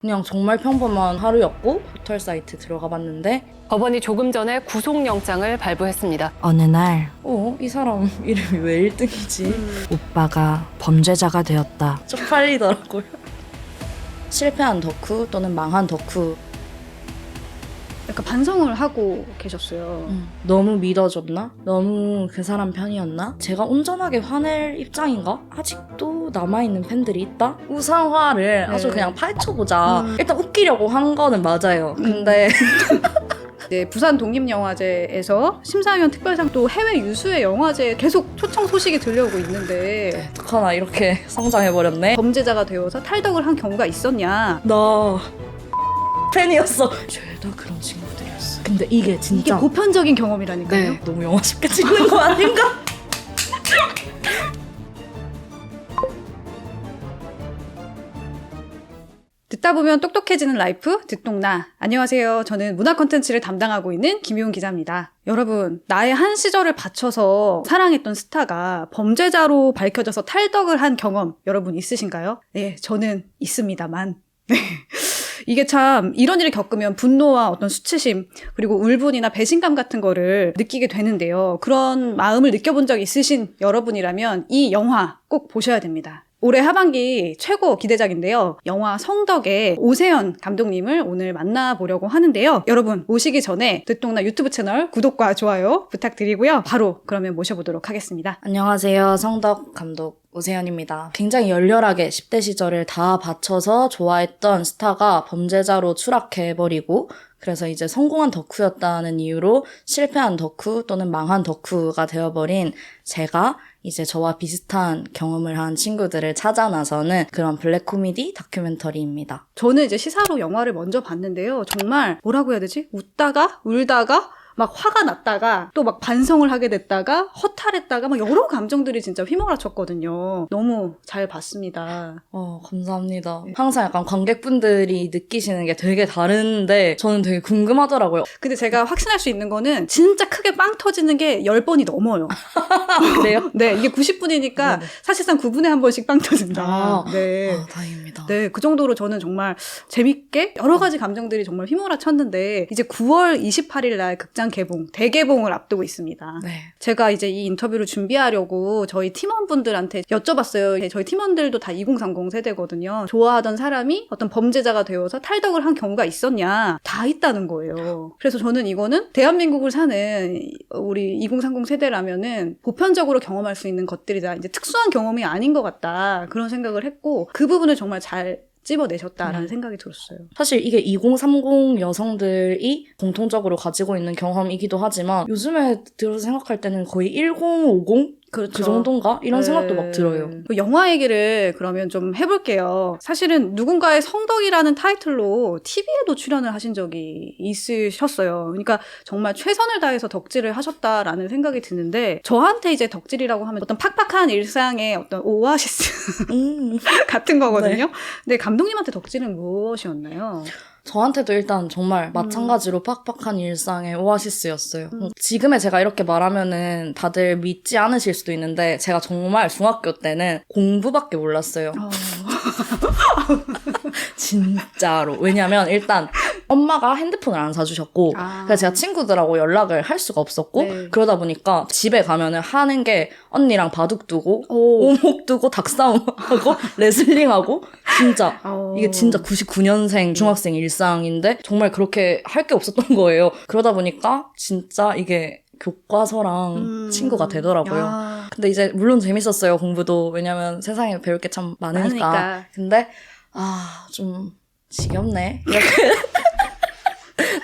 그냥 정말 평범한 하루였고 포털 사이트 들어가 봤는데 법원이 조금 전에 구속영장을 발부했습니다. 어느 날 이 사람 이름이 왜 1등이지? 오빠가 범죄자가 되었다. 쪽팔리더라고요. 실패한 덕후 또는 망한 덕후. 약간 반성을 하고 계셨어요. 너무 믿어줬나? 너무 그 사람 편이었나? 제가 온전하게 화낼 입장인가? 아직도 남아있는 팬들이 있다? 우상화를 네. 아주 그냥 파헤쳐보자. 일단 웃기려고 한 거는 맞아요. 근데 이제 부산 독립영화제에서 심사위원 특별상 또 해외 유수의 영화제에 계속 초청 소식이 들려오고 있는데 어떡하나 이렇게 성장해버렸네. 범죄자가 되어서 탈덕을 한 경우가 있었냐. 나 팬이었어. 죄다 그런 친구들이었어. 근데 이게 이게 진짜 보편적인 경험이라니까요. 네, 너무 영화 쉽게 찍는 거 아닌가? 듣다 보면 똑똑해지는 라이프 듣동나. 안녕하세요. 저는 문화 콘텐츠를 담당하고 있는 김효은 기자입니다. 여러분, 나의 한 시절을 바쳐서 사랑했던 스타가 범죄자로 밝혀져서 탈덕을 한 경험 여러분 있으신가요? 네, 저는 있습니다만. 네. 이게 참 이런 일을 겪으면 분노와 어떤 수치심 그리고 울분이나 배신감 같은 거를 느끼게 되는데요. 그런 마음을 느껴본 적 있으신 여러분이라면 이 영화 꼭 보셔야 됩니다. 올해 하반기 최고 기대작인데요. 영화 성덕의 오세연 감독님을 오늘 만나보려고 하는데요. 여러분 모시기 전에 듣동나 유튜브 채널 구독과 좋아요 부탁드리고요. 바로 그러면 모셔보도록 하겠습니다. 안녕하세요. 성덕 감독 오세연입니다. 굉장히 열렬하게 10대 시절을 다 바쳐서 좋아했던 스타가 범죄자로 추락해버리고 그래서 이제 성공한 덕후였다는 이유로 실패한 덕후 또는 망한 덕후가 되어버린 제가 이제 저와 비슷한 경험을 한 친구들을 찾아 나서는 그런 블랙 코미디 다큐멘터리입니다. 저는 이제 시사로 영화를 먼저 봤는데요. 정말 뭐라고 해야 되지? 웃다가 울다가 막 화가 났다가 또 막 반성을 하게 됐다가 허탈했다가 막 여러 감정들이 진짜 휘몰아쳤거든요. 너무 잘 봤습니다. 감사합니다. 항상 약간 관객분들이 느끼시는 게 되게 다른데 저는 되게 궁금하더라고요. 근데 제가 확신할 수 있는 거는 진짜 크게 빵 터지는 게 10번이 넘어요. 그래요? 네, 이게 90분이니까 네네. 사실상 9분에 한 번씩 빵 터진다. 아, 네. 다행입니다. 네, 그 정도로 저는 정말 재밌게 여러 가지 감정들이 정말 휘몰아쳤는데 이제 9월 28일 날 극장 개봉, 대개봉을 앞두고 있습니다. 네. 제가 이제 이 인터뷰를 준비하려고 저희 팀원분들한테 여쭤봤어요. 저희 팀원들도 다 2030 세대거든요. 좋아하던 사람이 어떤 범죄자가 되어서 탈덕을 한 경우가 있었냐? 다 있다는 거예요. 그래서 저는 이거는 대한민국을 사는 우리 2030 세대라면은 보편적으로 경험할 수 있는 것들이다. 이제 특수한 경험이 아닌 것 같다. 그런 생각을 했고 그 부분을 정말 잘 찝어내셨다라는 생각이 들었어요. 사실 이게 2030 여성들이 공통적으로 가지고 있는 경험이기도 하지만 요즘에 들어서 생각할 때는 거의 1050? 그렇죠. 그 정도인가? 이런 생각도 막 들어요. 그 영화 얘기를 그러면 좀 해볼게요. 사실은 누군가의 성덕이라는 타이틀로 TV에도 출연을 하신 적이 있으셨어요. 그러니까 정말 최선을 다해서 덕질을 하셨다라는 생각이 드는데 저한테 이제 덕질이라고 하면 어떤 팍팍한 일상의 어떤 오아시스 같은 거거든요. 네. 근데 감독님한테 덕질은 무엇이었나요? 저한테도 일단 정말 마찬가지로 팍팍한 일상의 오아시스였어요. 지금의 제가 이렇게 말하면은 다들 믿지 않으실 수도 있는데 제가 정말 중학교 때는 공부밖에 몰랐어요. 진짜로. 왜냐면 일단 엄마가 핸드폰을 안 사주셨고 그래서 제가 친구들하고 연락을 할 수가 없었고 네. 그러다 보니까 집에 가면은 하는 게 언니랑 바둑 두고 오목 두고 닭싸움하고 레슬링하고 진짜 이게 진짜 99년생 중학생 일상인데 정말 그렇게 할 게 없었던 거예요. 그러다 보니까 진짜 이게 교과서랑 친구가 되더라고요. 야. 근데 이제 물론 재밌었어요, 공부도. 왜냐면 세상에 배울 게 참 많으니까. 근데 좀 지겹네. 이렇게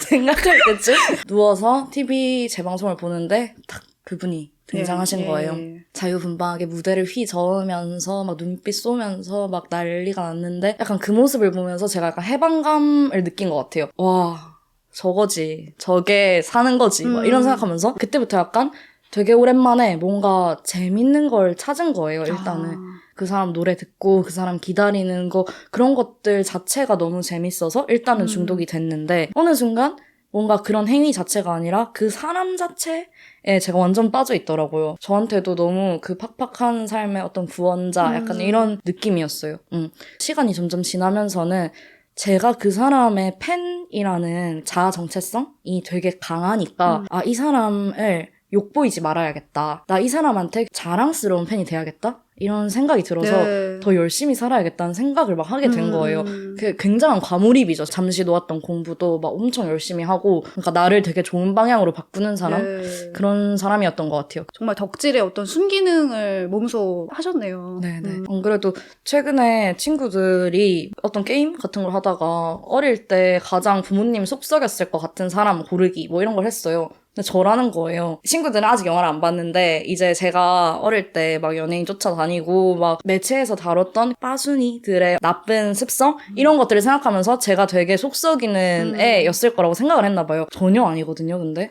생각할 때쯤 누워서 TV 재방송을 보는데 딱 그분이 등장하신 거예요. 자유분방하게 무대를 휘저으면서 막 눈빛 쏘면서 막 난리가 났는데 약간 그 모습을 보면서 제가 약간 해방감을 느낀 것 같아요. 와, 저거지. 저게 사는 거지. 막 이런 생각하면서 그때부터 약간 되게 오랜만에 뭔가 재밌는 걸 찾은 거예요, 일단은. 그 사람 노래 듣고 그 사람 기다리는 거 그런 것들 자체가 너무 재밌어서 일단은 중독이 됐는데 어느 순간 뭔가 그런 행위 자체가 아니라 그 사람 자체에 제가 완전 빠져 있더라고요. 저한테도 너무 그 팍팍한 삶의 어떤 구원자 약간 이런 느낌이었어요. 시간이 점점 지나면서는 제가 그 사람의 팬이라는 자아 정체성이 되게 강하니까 이 사람을 욕보이지 말아야겠다. 나 이 사람한테 자랑스러운 팬이 돼야겠다. 이런 생각이 들어서 네. 더 열심히 살아야겠다는 생각을 막 하게 된 거예요. 그 굉장한 과몰입이죠. 잠시 놓았던 공부도 막 엄청 열심히 하고, 그러니까 나를 되게 좋은 방향으로 바꾸는 사람? 네. 그런 사람이었던 것 같아요. 정말 덕질의 어떤 순기능을 몸소 하셨네요. 네네. 안 그래도 최근에 친구들이 어떤 게임 같은 걸 하다가 어릴 때 가장 부모님 속썩였을 것 같은 사람 고르기 뭐 이런 걸 했어요. 근데 저라는 거예요. 친구들은 아직 영화를 안 봤는데 이제 제가 어릴 때 막 연예인 쫓아다니고 막 매체에서 다뤘던 빠순이들의 나쁜 습성 이런 것들을 생각하면서 제가 되게 속썩이는 애였을 거라고 생각을 했나 봐요. 전혀 아니거든요. 근데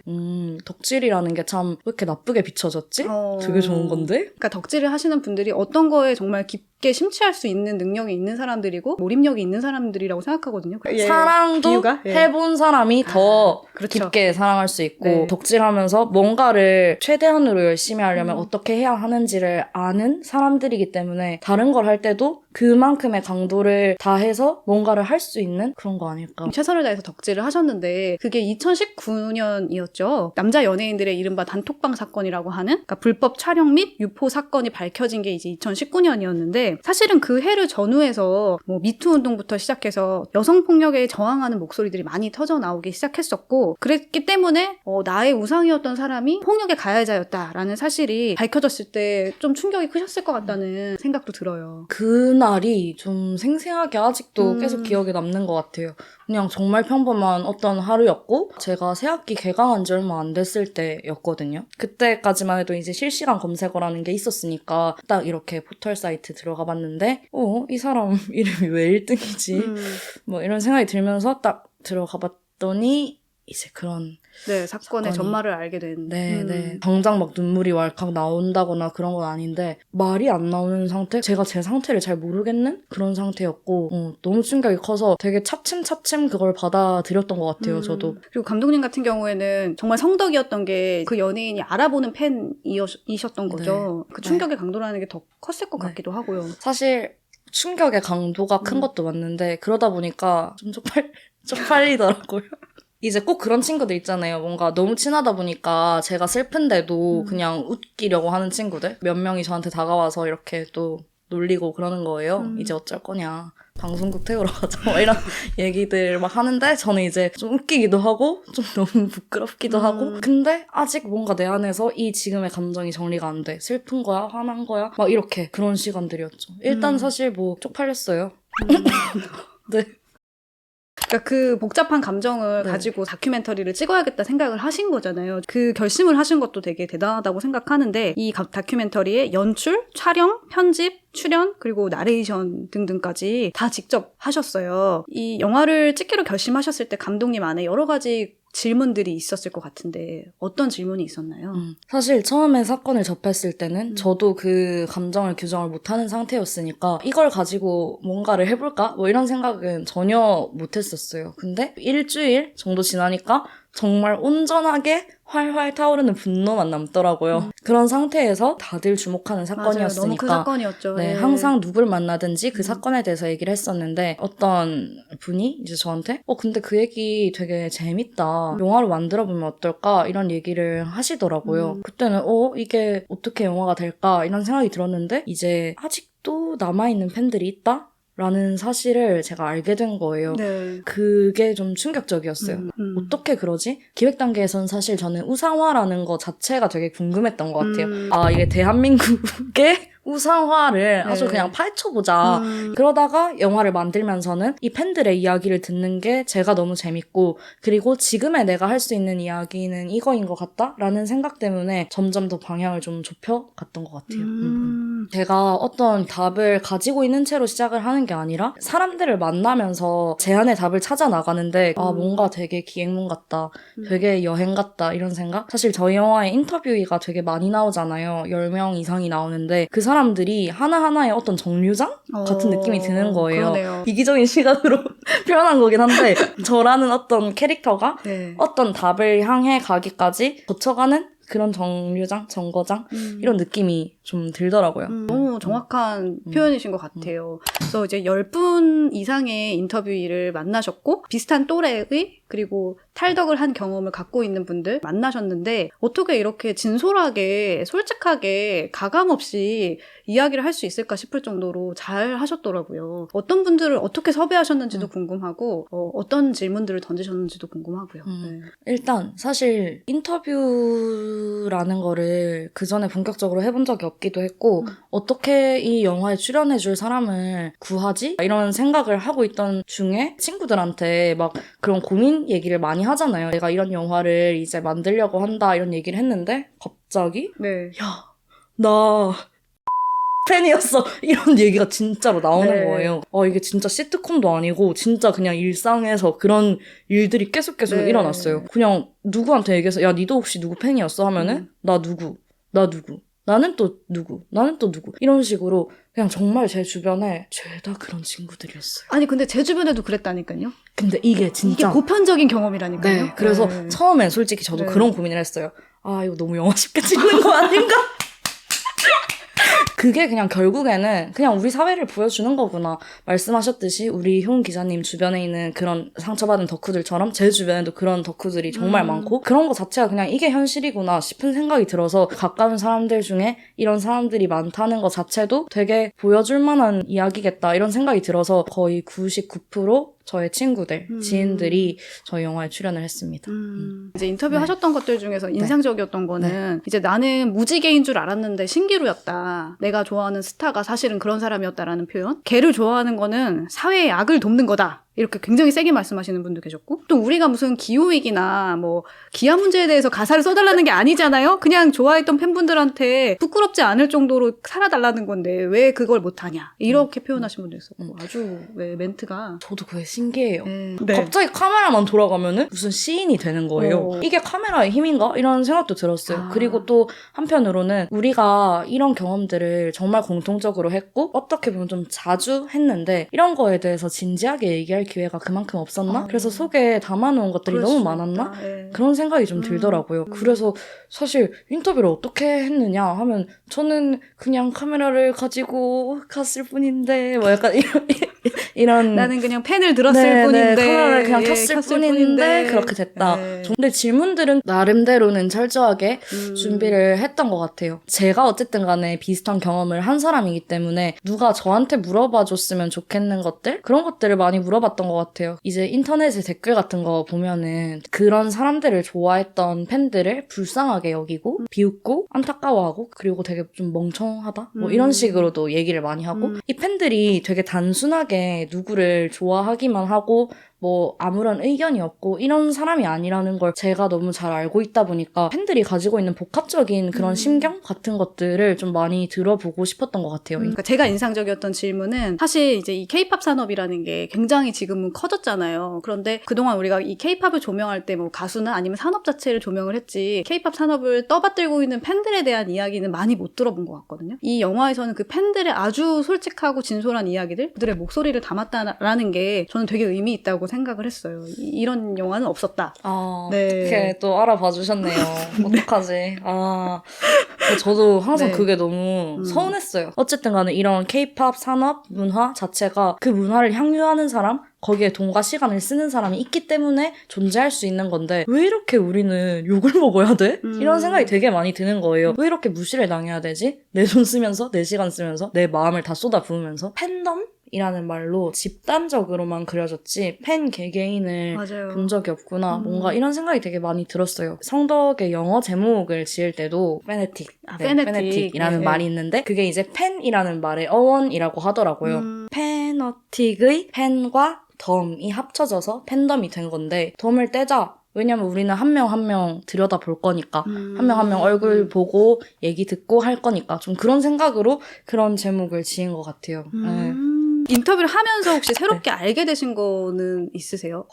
덕질이라는 게 참 왜 이렇게 나쁘게 비춰졌지? 되게 좋은 건데? 그러니까 덕질을 하시는 분들이 어떤 거에 정말 깊게 심취할 수 있는 능력이 있는 사람들이고 몰입력이 있는 사람들이라고 생각하거든요. 사랑도 이유가? 해본 사람이 더 그렇죠. 깊게 사랑할 수 있고 네. 덕질하면서 뭔가를 최대한으로 열심히 하려면 어떻게 해야 하는지를 아는 사람들이기 때문에 다른 걸 할 때도 그만큼의 강도를 다해서 뭔가를 할 수 있는 그런 거 아닐까. 최선을 다해서 덕질을 하셨는데 그게 2019년이었죠. 남자 연예인들의 이른바 단톡방 사건이라고 하는 그러니까 불법 촬영 및 유포 사건이 밝혀진 게 이제 2019년이었는데 사실은 그 해를 전후해서 뭐 미투 운동부터 시작해서 여성폭력에 저항하는 목소리들이 많이 터져 나오기 시작했었고 그랬기 때문에 나의 우상이었던 사람이 폭력의 가해자였다라는 사실이 밝혀졌을 때 좀 충격이 크셨을 것 같다는 생각도 들어요. 그날이 좀 생생하게 아직도 계속 기억에 남는 것 같아요. 그냥 정말 평범한 어떤 하루였고 제가 새학기 개강한 지 얼마 안 됐을 때였거든요. 그때까지만 해도 이제 실시간 검색어라는 게 있었으니까 딱 이렇게 포털 사이트 들어가 봤는데 이 사람 이름이 왜 1등이지? 뭐 이런 생각이 들면서 딱 들어가 봤더니 이제 그런 네, 사건의 전말을 알게 된. 네. 당장 막 눈물이 왈칵 나온다거나 그런 건 아닌데 말이 안 나오는 상태? 제가 제 상태를 잘 모르겠는 그런 상태였고 너무 충격이 커서 되게 차츰차츰 그걸 받아들였던 것 같아요. 저도. 그리고 감독님 같은 경우에는 정말 성덕이었던 게 그 연예인이 알아보는 팬이셨던 거죠. 그 충격의 강도라는 게 더 컸을 것 같기도 하고요. 사실 충격의 강도가 큰 것도 맞는데 그러다 보니까 좀 쪽팔리더라고요. 이제 꼭 그런 친구들 있잖아요. 뭔가 너무 친하다 보니까 제가 슬픈데도 그냥 웃기려고 하는 친구들. 몇 명이 저한테 다가와서 이렇게 또 놀리고 그러는 거예요. 이제 어쩔 거냐. 방송국 태우러 가자. 뭐 이런 얘기들 막 하는데 저는 이제 좀 웃기기도 하고 좀 너무 부끄럽기도 하고 근데 아직 뭔가 내 안에서 이 지금의 감정이 정리가 안 돼. 슬픈 거야? 화난 거야? 막 이렇게 그런 시간들이었죠. 일단 사실 뭐 쪽팔렸어요. 네. 그러니까 그 복잡한 감정을 가지고 다큐멘터리를 찍어야겠다 생각을 하신 거잖아요. 그 결심을 하신 것도 되게 대단하다고 생각하는데 이 다큐멘터리의 연출, 촬영, 편집, 출연, 그리고 나레이션 등등까지 다 직접 하셨어요. 이 영화를 찍기로 결심하셨을 때 감독님 안에 여러 가지 질문들이 있었을 것 같은데 어떤 질문이 있었나요? 사실 처음에 사건을 접했을 때는 저도 그 감정을 규정을 못하는 상태였으니까 이걸 가지고 뭔가를 해볼까? 뭐 이런 생각은 전혀 못했었어요. 근데 일주일 정도 지나니까 정말 온전하게 활활 타오르는 분노만 남더라고요. 그런 상태에서 다들 주목하는 사건이었으니까. 맞아요. 너무 큰 사건이었죠. 네, 항상 누굴 만나든지 그 사건에 대해서 얘기를 했었는데 어떤 분이 이제 저한테 근데 그 얘기 되게 재밌다. 영화로 만들어보면 어떨까? 이런 얘기를 하시더라고요. 그때는 이게 어떻게 영화가 될까? 이런 생각이 들었는데 이제 아직도 남아있는 팬들이 있다? 라는 사실을 제가 알게 된 거예요. 네. 그게 좀 충격적이었어요. 어떻게 그러지? 기획 단계에선 사실 저는 우상화라는 거 자체가 되게 궁금했던 것 같아요. 이게 대한민국의 우상화를 아주 그냥 파헤쳐보자. 그러다가 영화를 만들면서는 이 팬들의 이야기를 듣는 게 제가 너무 재밌고 그리고 지금의 내가 할 수 있는 이야기는 이거인 것 같다라는 생각 때문에 점점 더 방향을 좀 좁혀갔던 것 같아요. 제가 어떤 답을 가지고 있는 채로 시작을 하는 게 아니라 사람들을 만나면서 제 안의 답을 찾아 나가는데 뭔가 되게 기획문 같다. 되게 여행 같다. 이런 생각? 사실 저희 영화에 인터뷰가 되게 많이 나오잖아요. 10명 이상이 나오는데 그 사람들이 하나하나의 어떤 정류장? 같은 느낌이 드는 거예요. 그러네요. 이기적인 시각으로 표현한 거긴 한데 저라는 어떤 캐릭터가 어떤 답을 향해 가기까지 거쳐가는 그런 정거장 이런 느낌이 좀 들더라고요. 너무 정확한 표현이신 것 같아요. 그래서 이제 10분 이상의 인터뷰를 만나셨고 비슷한 또래의 그리고 탈덕을 한 경험을 갖고 있는 분들 만나셨는데 어떻게 이렇게 진솔하게 솔직하게 가감 없이 이야기를 할 수 있을까 싶을 정도로 잘 하셨더라고요. 어떤 분들을 어떻게 섭외하셨는지도 궁금하고 어떤 질문들을 던지셨는지도 궁금하고요. 네. 일단 사실 인터뷰라는 거를 그 전에 본격적으로 해본 적이 없기도 했고 어떻게 이 영화에 출연해줄 사람을 구하지? 이런 생각을 하고 있던 중에 친구들한테 막 그런 고민 얘기를 많이 하잖아요. 내가 이런 영화를 이제 만들려고 한다 이런 얘기를 했는데 갑자기 네. 나 팬이었어 이런 얘기가 진짜로 나오는 네. 거예요. 이게 진짜 시트콤도 아니고 진짜 그냥 일상에서 그런 일들이 계속 네. 일어났어요. 그냥 누구한테 얘기해서 야 니도 혹시 누구 팬이었어? 하면은 나 누구 나는 또 누구 이런 식으로 그냥 정말 제 주변에 죄다 그런 친구들이었어요. 아니 근데 제 주변에도 그랬다니까요. 근데 이게 진짜 이게 보편적인 경험이라니까요. 네, 그래서 네. 처음엔 솔직히 저도 네. 그런 고민을 했어요. 아, 이거 너무 영화 쉽게 찍는 거 아닌가? 그게 그냥 결국에는 그냥 우리 사회를 보여주는 거구나. 말씀하셨듯이 우리 효은 기자님 주변에 있는 그런 상처받은 덕후들처럼 제 주변에도 그런 덕후들이 정말 많고 그런 거 자체가 그냥 이게 현실이구나 싶은 생각이 들어서 가까운 사람들 중에 이런 사람들이 많다는 거 자체도 되게 보여줄 만한 이야기겠다 이런 생각이 들어서 거의 99% 저의 친구들, 지인들이 저희 영화에 출연을 했습니다. 이제 인터뷰 네. 하셨던 것들 중에서 인상적이었던 거는 이제 나는 무지개인 줄 알았는데 신기루였다. 내가 좋아하는 스타가 사실은 그런 사람이었다라는 표현. 걔를 좋아하는 거는 사회의 악을 돕는 거다. 이렇게 굉장히 세게 말씀하시는 분도 계셨고 또 우리가 무슨 기후위기나 뭐 기아 문제에 대해서 가사를 써달라는 게 아니잖아요. 그냥 좋아했던 팬분들한테 부끄럽지 않을 정도로 살아달라는 건데 왜 그걸 못하냐 이렇게 표현하신 분도 있었고 아주 멘트가 저도 그게 신기해요. 네. 갑자기 카메라만 돌아가면은 무슨 시인이 되는 거예요. 이게 카메라의 힘인가? 이런 생각도 들었어요. 그리고 또 한편으로는 우리가 이런 경험들을 정말 공통적으로 했고 어떻게 보면 좀 자주 했는데 이런 거에 대해서 진지하게 얘기할 기회가 그만큼 없었나? 그래서 속에 담아놓은 것들이 너무 많았나? 그런 생각이 좀 들더라고요. 그래서 사실 인터뷰를 어떻게 했느냐 하면 저는 그냥 카메라를 가지고 갔을 뿐인데 뭐 약간 이런 나는 그냥 펜을 들었을 뿐인데 카메라를 그냥 켰을 뿐인데 그렇게 됐다. 네. 근데 질문들은 나름대로는 철저하게 준비를 했던 것 같아요. 제가 어쨌든 간에 비슷한 경험을 한 사람이기 때문에 누가 저한테 물어봐줬으면 좋겠는 것들? 그런 것들을 많이 물어봤던 것 같아요. 이제 인터넷에 댓글 같은 거 보면은 그런 사람들을 좋아했던 팬들을 불쌍하게 여기고 비웃고 안타까워하고 그리고 되게 좀 멍청하다? 뭐 이런 식으로도 얘기를 많이 하고 이 팬들이 되게 단순하게 누구를 좋아하기만 하고 뭐 아무런 의견이 없고 이런 사람이 아니라는 걸 제가 너무 잘 알고 있다 보니까 팬들이 가지고 있는 복합적인 그런 심경 같은 것들을 좀 많이 들어보고 싶었던 것 같아요. 그러니까 제가 인상적이었던 질문은 사실 이제 이 K-팝 산업이라는 게 굉장히 지금은 커졌잖아요. 그런데 그동안 우리가 이 K-팝을 조명할 때 뭐 가수나 아니면 산업 자체를 조명을 했지 K-팝 산업을 떠받들고 있는 팬들에 대한 이야기는 많이 못 들어본 것 같거든요. 이 영화에서는 그 팬들의 아주 솔직하고 진솔한 이야기들, 그들의 목소리를 담았다라는 게 저는 되게 의미 있다고 생각을 했어요. 이런 영화는 없었다. 네. 어떻게 또 알아봐 주셨네요. 어떡하지? 저도 항상 그게 너무 서운했어요. 어쨌든 간에 이런 K-팝 산업 문화 자체가 그 문화를 향유하는 사람, 거기에 돈과 시간을 쓰는 사람이 있기 때문에 존재할 수 있는 건데 왜 이렇게 우리는 욕을 먹어야 돼? 이런 생각이 되게 많이 드는 거예요. 왜 이렇게 무시를 당해야 되지? 내 돈 쓰면서, 내 시간 쓰면서, 내 마음을 다 쏟아부으면서 팬덤? 이라는 말로 집단적으로만 그려졌지 팬 개개인을 맞아요. 본 적이 없구나. 뭔가 이런 생각이 되게 많이 들었어요. 성덕의 영어 제목을 지을 때도 페네틱, 페네틱이라는 말이 있는데 그게 이제 팬이라는 말의 어원이라고 하더라고요. 페너틱의 팬과 덤이 합쳐져서 팬덤이 된 건데 덤을 떼자. 왜냐면 우리는 한 명 한 명 들여다볼 거니까 한 명 한 명 얼굴 보고 얘기 듣고 할 거니까 좀 그런 생각으로 그런 제목을 지은 것 같아요. 네. 인터뷰를 하면서 혹시 새롭게 알게 되신 거는 있으세요?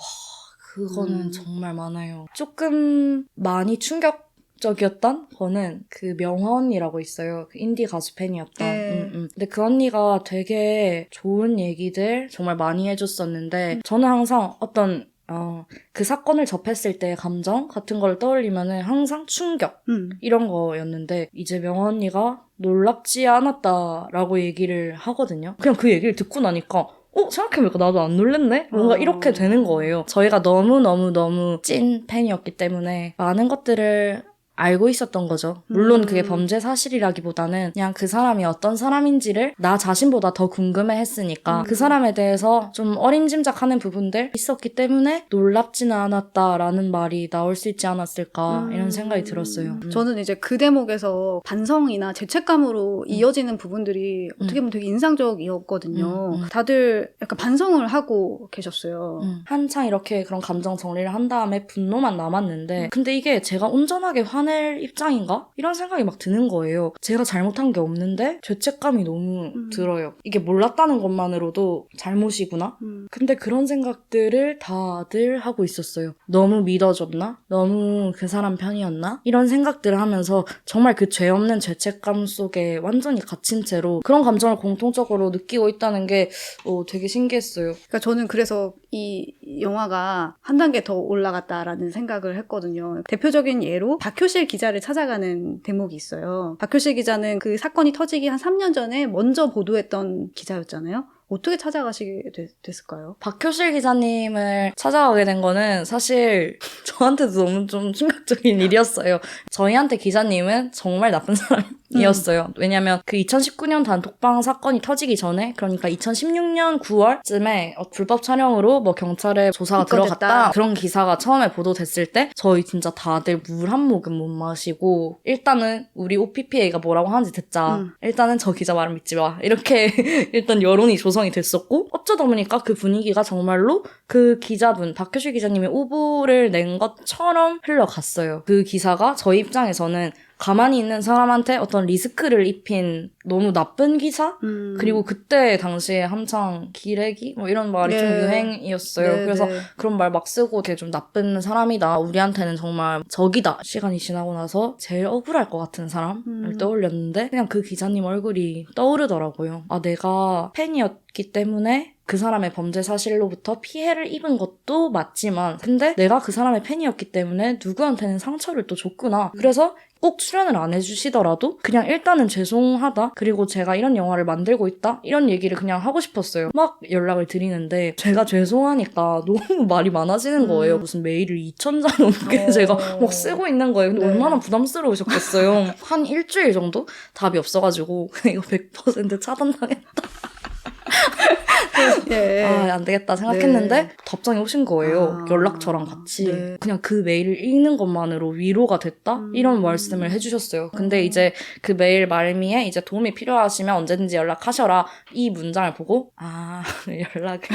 그거는 정말 많아요. 조금 많이 충격적이었던 거는 그 명언이라고 있어요. 그 인디 가수 팬이었던. 근데 그 언니가 되게 좋은 얘기들 정말 많이 해줬었는데 저는 항상 어떤 그 사건을 접했을 때의 감정 같은 걸 떠올리면은 항상 충격 이런 거였는데 이제 명화 언니가 놀랍지 않았다라고 얘기를 하거든요. 그냥 그 얘기를 듣고 나니까 생각해보니까 나도 안 놀랬네? 뭔가 이렇게 되는 거예요. 저희가 너무 찐 팬이었기 때문에 많은 것들을 알고 있었던 거죠. 물론 그게 범죄 사실이라기보다는 그냥 그 사람이 어떤 사람인지를 나 자신보다 더 궁금해했으니까 그 사람에 대해서 좀 어림짐작하는 부분들 있었기 때문에 놀랍지는 않았다라는 말이 나올 수 있지 않았을까 이런 생각이 들었어요. 저는 이제 그 대목에서 반성이나 죄책감으로 이어지는 부분들이 어떻게 보면 되게 인상적이었거든요. 다들 약간 반성을 하고 계셨어요. 한창 이렇게 그런 감정 정리를 한 다음에 분노만 남았는데 근데 이게 제가 온전하게 화낼 입장인가? 이런 생각이 막 드는 거예요. 제가 잘못한 게 없는데 죄책감이 너무 들어요. 이게 몰랐다는 것만으로도 잘못이구나? 근데 그런 생각들을 다들 하고 있었어요. 너무 믿어줬나? 너무 그 사람 편이었나? 이런 생각들을 하면서 정말 그 죄 없는 죄책감 속에 완전히 갇힌 채로 그런 감정을 공통적으로 느끼고 있다는 게 되게 신기했어요. 그러니까 저는 그래서 이 영화가 한 단계 더 올라갔다라는 생각을 했거든요. 대표적인 예로 박효실 기자를 찾아가는 대목이 있어요. 박효실 기자는 그 사건이 터지기 한 3년 전에 먼저 보도했던 기자였잖아요. 어떻게 찾아가시게 됐을까요? 박효실 기자님을 찾아가게 된 거는 사실 저한테도 너무 좀 충격적인 일이었어요. 저희한테 기자님은 정말 나쁜 사람이었어요. 왜냐면 그 2019년 단톡방 사건이 터지기 전에 그러니까 2016년 9월쯤에 불법 촬영으로 뭐 경찰에 조사가 들어갔다 그런 기사가 처음에 보도됐을 때 저희 진짜 다들 물 한 모금 못 마시고 일단은 우리 OPPA가 뭐라고 하는지 듣자. 일단은 저 기자 말은 믿지 마. 이렇게 일단 여론이 조성이 됐었고 어쩌다 보니까 그 분위기가 정말로 그 기자분 박효실 기자님이 오보를 낸 것처럼 흘러갔어요. 그 기사가 저희 입장에서는 가만히 있는 사람한테 어떤 리스크를 입힌 너무 나쁜 기사? 그리고 그때 당시에 한창 기레기? 뭐 이런 말이 좀 유행이었어요. 그래서 그런 말 막 쓰고 되게 좀 나쁜 사람이다. 우리한테는 정말 적이다. 시간이 지나고 나서 제일 억울할 것 같은 사람을 떠올렸는데 그냥 그 기자님 얼굴이 떠오르더라고요. 내가 팬이었기 때문에 그 사람의 범죄 사실로부터 피해를 입은 것도 맞지만 근데 내가 그 사람의 팬이었기 때문에 누구한테는 상처를 또 줬구나. 그래서 꼭 출연을 안 해주시더라도 그냥 일단은 죄송하다. 그리고 제가 이런 영화를 만들고 있다. 이런 얘기를 그냥 하고 싶었어요. 막 연락을 드리는데 제가 죄송하니까 너무 말이 많아지는 거예요. 무슨 메일을 2,000자 넘게 제가 막 쓰고 있는 거예요. 근데 얼마나 부담스러우셨겠어요. 한 일주일 정도 답이 없어가지고 이거 100% 차단당했다. 안 되겠다 생각했는데 답장이 오신 거예요. 연락처랑 같이. 그냥 그 메일을 읽는 것만으로 위로가 됐다? 이런 말씀을 해주셨어요. 근데 이제 그 메일 말미에 이제 도움이 필요하시면 언제든지 연락하셔라. 이 문장을 보고 연락을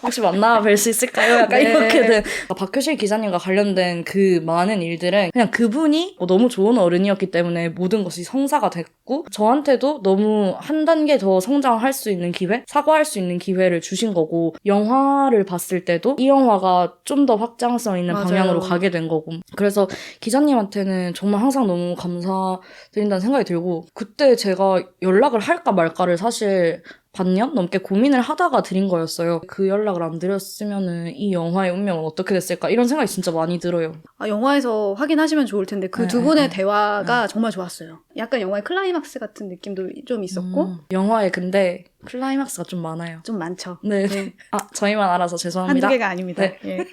혹시 만나 뵐 수 있을까요? 약간 이렇게 된 박효실 기자님과 관련된 그 많은 일들은 그냥 그분이 너무 좋은 어른이었기 때문에 모든 것이 성사가 됐고 저한테도 너무 한 단계 더 성장할 수 있는 기회? 사과할 수 있는 기회를 주신 거고 영화를 봤을 때도 이 영화가 좀 더 확장성 있는 방향으로 가게 된 거고 그래서 기자님한테는 정말 항상 너무 감사드린다는 생각이 들고 그때 제가 연락을 할까 말까를 사실 반년 넘게 고민을 하다가 드린 거였어요. 그 연락을 안 드렸으면은 이 영화의 운명은 어떻게 됐을까 이런 생각이 진짜 많이 들어요. 영화에서 확인하시면 좋을 텐데 그 두 분의 대화가 정말 좋았어요. 약간 영화의 클라이막스 같은 느낌도 좀 있었고 영화에 근데 클라이막스가 좀 많아요. 좀 많죠. 네. 저희만 알아서 죄송합니다. 한두 개가 아닙니다. 예.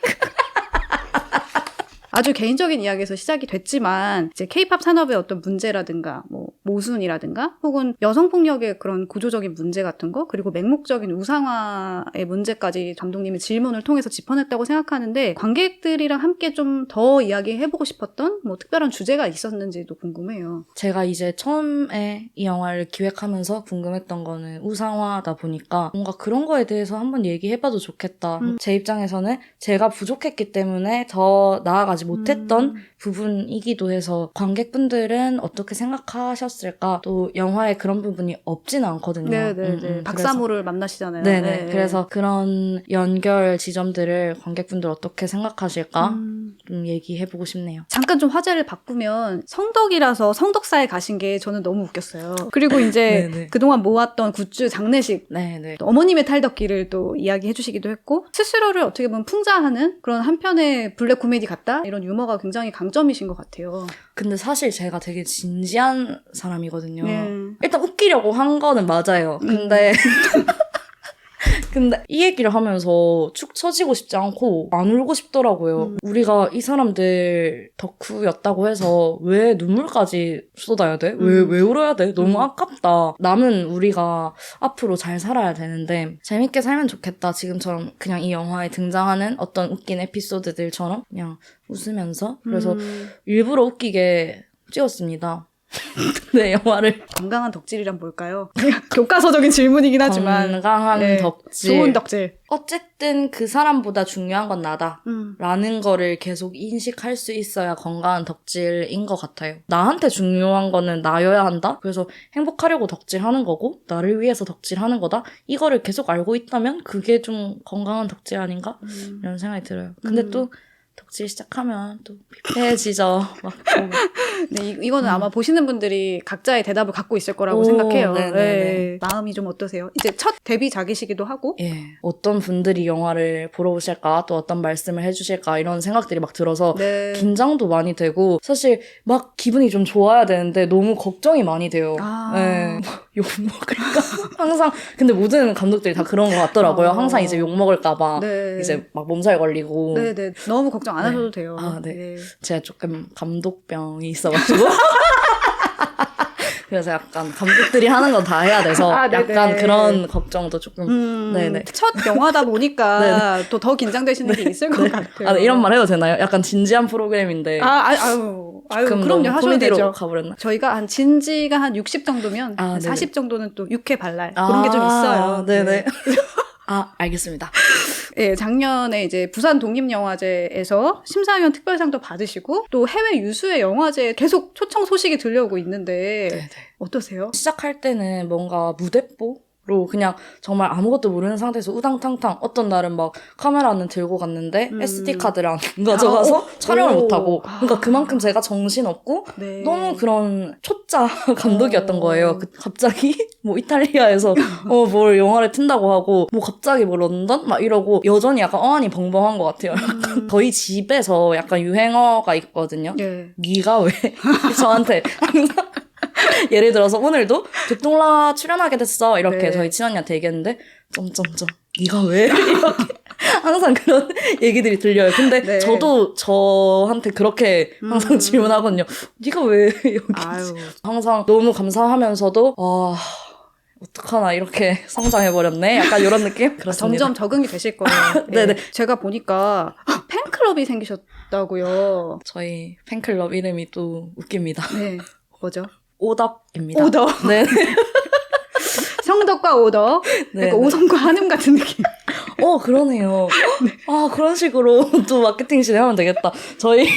아주 개인적인 이야기에서 시작이 됐지만 이제 K-팝 산업의 어떤 문제라든가 뭐 모순이라든가 혹은 여성폭력의 그런 구조적인 문제 같은 거 그리고 맹목적인 우상화의 문제까지 감독님의 질문을 통해서 짚어냈다고 생각하는데 관객들이랑 함께 좀 더 이야기해보고 싶었던 뭐 특별한 주제가 있었는지도 궁금해요. 제가 이제 처음에 이 영화를 기획하면서 궁금했던 거는 우상화다 보니까 뭔가 그런 거에 대해서 한번 얘기해봐도 좋겠다. 제 입장에서는 제가 부족했기 때문에 더 나아가지 못했던 부분이기도 해서 관객분들은 어떻게 생각하셨을까? 또 영화에 그런 부분이 없지는 않거든요. 네네네. 박사모를 만나시잖아요. 네네. 그래서 그런 연결 지점들을 관객분들 어떻게 생각하실까? 좀 얘기해보고 싶네요. 잠깐 좀 화제를 바꾸면 성덕이라서 성덕사에 가신 게 저는 너무 웃겼어요. 그리고 이제 네네. 그동안 모았던 굿즈 장례식 네네. 또 어머님의 탈덕기를 또 이야기해 주시기도 했고 스스로를 어떻게 보면 풍자하는 그런 한편의 블랙 코미디 같다? 이런 유머가 굉장히 강점이신 것 같아요. 근데 사실 제가 되게 진지한 사람이거든요. 네. 일단 웃기려고 한 거는 맞아요. 근데 근데 이 얘기를 하면서 축 처지고 싶지 않고 안 울고 싶더라고요. 우리가 이 사람들 덕후였다고 해서 왜 눈물까지 쏟아야 돼? 왜 울어야 돼? 너무 아깝다. 남은 우리가 앞으로 잘 살아야 되는데 재밌게 살면 좋겠다. 지금처럼 그냥 이 영화에 등장하는 어떤 웃긴 에피소드들처럼 그냥 웃으면서 그래서 일부러 웃기게 찍었습니다. 네, 영화를. 건강한 덕질이란 뭘까요? 교과서적인 질문이긴 하지만 건강한 네, 덕질. 좋은 덕질. 어쨌든 그 사람보다 중요한 건 나다. 라는 거를 계속 인식할 수 있어야 건강한 덕질인 것 같아요. 나한테 중요한 거는 나여야 한다? 그래서 행복하려고 덕질하는 거고 나를 위해서 덕질하는 거다? 이거를 계속 알고 있다면 그게 좀 건강한 덕질 아닌가? 이런 생각이 들어요. 근데 또 덕질 시작하면 또 피폐해지죠. 막 네, 이거는 아마 보시는 분들이 각자의 대답을 갖고 있을 거라고 오, 생각해요. 네네네. 네. 마음이 좀 어떠세요? 이제 첫 데뷔작이시기도 하고. 예, 어떤 분들이 영화를 보러 오실까 또 어떤 말씀을 해주실까 이런 생각들이 막 들어서 네. 긴장도 많이 되고 사실 막 기분이 좀 좋아야 되는데 너무 걱정이 많이 돼요. 아. 예, 욕먹을까? 항상 근데 모든 감독들이 다 그런 것 같더라고요. 항상 이제 욕먹을까봐 네. 이제 막 몸살 걸리고 네네. 너무 걱정 안 네. 하셔도 돼요. 아, 네. 제가 조금 감독병이 있어가지고 그래서 약간 감독들이 하는 건 다 해야 돼서 아, 네네. 약간 그런 걱정도 조금 네네. 첫 영화다 보니까 또 더 긴장되시는 게 있을 것 같아요. 아, 네, 이런 말 해도 되나요? 약간 진지한 프로그램인데 아유, 그럼 그럼요. 너무 하셔도 코미디로 되죠. 가버렸나? 저희가 한 진지가 한 60 정도면 아, 한 네네. 40 정도는 또 육회 발랄 그런 게 좀 있어요. 네네. 아, 알겠습니다. 네, 작년에 이제 부산 독립영화제에서 심사위원 특별상도 받으시고 또 해외 유수의 영화제에 계속 초청 소식이 들려오고 있는데 네네. 어떠세요? 시작할 때는 뭔가 무대뽀로 그냥 정말 아무것도 모르는 상태에서 우당탕탕 어떤 날은 막 카메라는 들고 갔는데 SD카드를 안 가져가서 촬영을 못하고 그러니까 그만큼 제가 정신없고 네. 너무 그런 초짜 감독이었던 거예요. 갑자기 뭐 이탈리아에서 뭘 영화를 튼다고 하고 뭐 갑자기 뭐 런던? 막 이러고 여전히 약간 어안이 벙벙한 것 같아요. 약간 저희 집에서 약간 유행어가 있거든요. 네. 네가 왜 저한테 항상 예를 들어서 오늘도 듣동라 출연하게 됐어 이렇게 네. 저희 친언니한테 얘기했는데 점점점 네가 왜 이렇게 항상 그런 얘기들이 들려요. 근데 네. 저도 저한테 그렇게 항상 질문하거든요. 네가 왜 여기 아유. 항상 너무 감사하면서도 어떡하나 이렇게 성장해버렸네 약간 이런 느낌? 그렇습니다. 점점 적응이 되실 거예요. 네네. 제가 보니까 팬클럽이 생기셨다고요. 저희 팬클럽 이름이 또 웃깁니다. 네. 뭐죠? 오덕입니다. 오덕. 네. 성덕과 오덕. 네, 약간 네. 오성과 한음 같은 느낌. 그러네요. 아, 그런 식으로 또 마케팅실 하면 되겠다. 저희.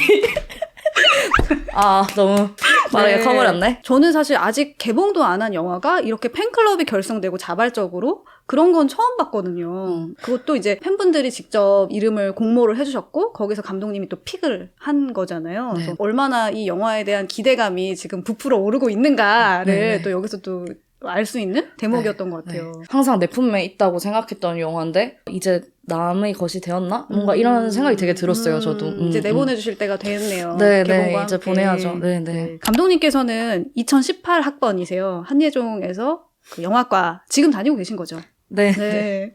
너무 빠르게 네. 커버렸네. 저는 사실 아직 개봉도 안 한 영화가 이렇게 팬클럽이 결성되고 자발적으로 그런 건 처음 봤거든요. 그것도 이제 팬분들이 직접 이름을 공모를 해주셨고 거기서 감독님이 또 픽을 한 거잖아요. 네. 그래서 얼마나 이 영화에 대한 기대감이 지금 부풀어 오르고 있는가를 네. 또 여기서 또 알 수 있는 대목이었던 것 같아요. 항상 내 품에 있다고 생각했던 영화인데 이제 남의 것이 되었나? 뭔가 이런 생각이 되게 들었어요. 저도. 이제 내보내주실 때가 됐네요. 네, 개봉과 네, 이제 함께. 보내야죠. 네, 네. 감독님께서는 2018 학번이세요. 한예종에서 그 영화과 지금 다니고 계신 거죠? 네. 네.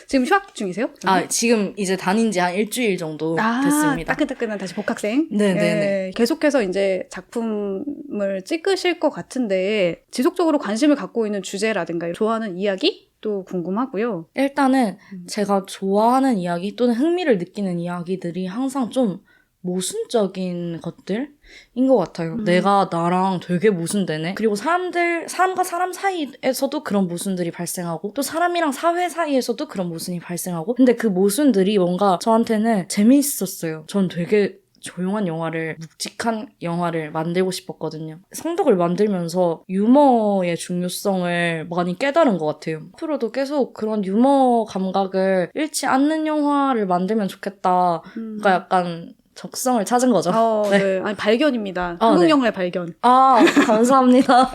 지금 휴학 중이세요? 지금 이제 다닌 지 한 일주일 정도 됐습니다. 따끈따끈한 다시 복학생. 네, 네, 네. 계속해서 이제 작품을 찍으실 것 같은데 지속적으로 관심을 갖고 있는 주제라든가 좋아하는 이야기? 또 궁금하고요. 일단은 제가 좋아하는 이야기 또는 흥미를 느끼는 이야기들이 항상 좀 모순적인 것들인 것 같아요. 내가 나랑 되게 모순되네. 그리고 사람과 사람 사이에서도 그런 모순들이 발생하고 또 사람이랑 사회 사이에서도 그런 모순이 발생하고 근데 그 모순들이 뭔가 저한테는 재미있었어요. 전 되게 조용한 영화를, 묵직한 영화를 만들고 싶었거든요. 성덕을 만들면서 유머의 중요성을 많이 깨달은 것 같아요. 앞으로도 계속 그런 유머 감각을 잃지 않는 영화를 만들면 좋겠다. 그러니까 약간 적성을 찾은 거죠. 네. 네. 아니, 발견입니다. 네. 한국 영화의 발견. 아, 감사합니다.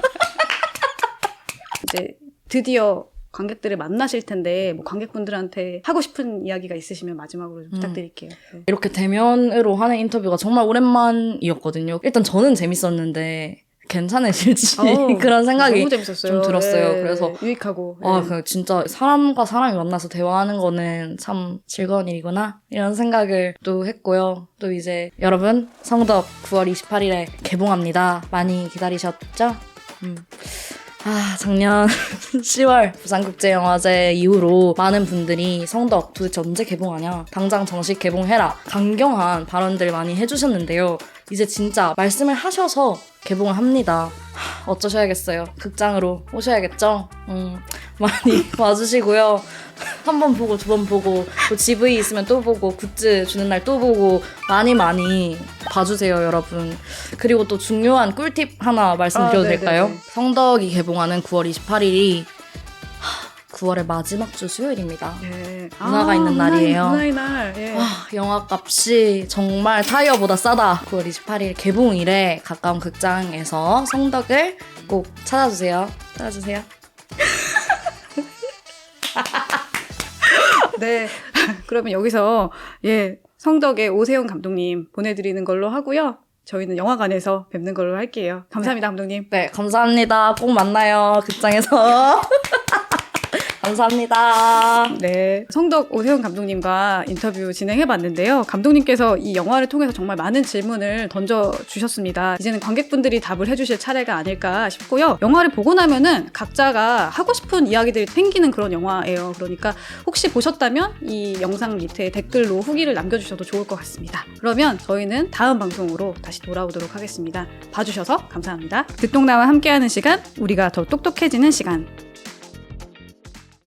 이제 드디어 관객들을 만나실 텐데 뭐 관객분들한테 하고 싶은 이야기가 있으시면 마지막으로 좀 부탁드릴게요. 네. 이렇게 대면으로 하는 인터뷰가 정말 오랜만이었거든요. 일단 저는 재밌었는데 괜찮으실지 그런 생각이 너무 재밌었어요. 좀 들었어요. 네. 그래서 유익하고. 아, 네. 그 진짜 사람과 사람이 만나서 대화하는 거는 참 즐거운 일이구나 이런 생각을 또 했고요. 또 이제 여러분 성덕 9월 28일에 개봉합니다. 많이 기다리셨죠? 아, 작년 10월 부산국제영화제 이후로 많은 분들이 성덕 도대체 언제 개봉하냐, 당장 정식 개봉해라, 강경한 발언들 많이 해주셨는데요. 이제 진짜 말씀을 하셔서 개봉을 합니다. 어쩌셔야겠어요. 극장으로 오셔야겠죠? 많이 와주시고요. 한 번 보고 두 번 보고 또 GV 있으면 또 보고 굿즈 주는 날 또 보고 많이 봐주세요, 여러분. 그리고 또 중요한 꿀팁 하나 말씀드려도 될까요? 네네네. 성덕이 개봉하는 9월 28일이 9월의 마지막 주 수요일입니다. 네. 문화가 있는 날이에요. 문화의 날. 예. 영화값이 정말 타이어보다 싸다. 9월 28일 개봉일에 가까운 극장에서 성덕을 꼭 찾아주세요. 네. 그러면 여기서 성덕의 오세훈 감독님 보내드리는 걸로 하고요. 저희는 영화관에서 뵙는 걸로 할게요. 감사합니다, 감독님. 네, 감사합니다. 꼭 만나요, 극장에서. 감사합니다. 네. 성덕 오세훈 감독님과 인터뷰 진행해봤는데요. 감독님께서 이 영화를 통해서 정말 많은 질문을 던져주셨습니다. 이제는 관객분들이 답을 해주실 차례가 아닐까 싶고요. 영화를 보고 나면은 각자가 하고 싶은 이야기들이 생기는 그런 영화예요. 그러니까 혹시 보셨다면 이 영상 밑에 댓글로 후기를 남겨주셔도 좋을 것 같습니다. 그러면 저희는 다음 방송으로 다시 돌아오도록 하겠습니다. 봐주셔서 감사합니다. 듣동나와 함께하는 시간, 우리가 더 똑똑해지는 시간.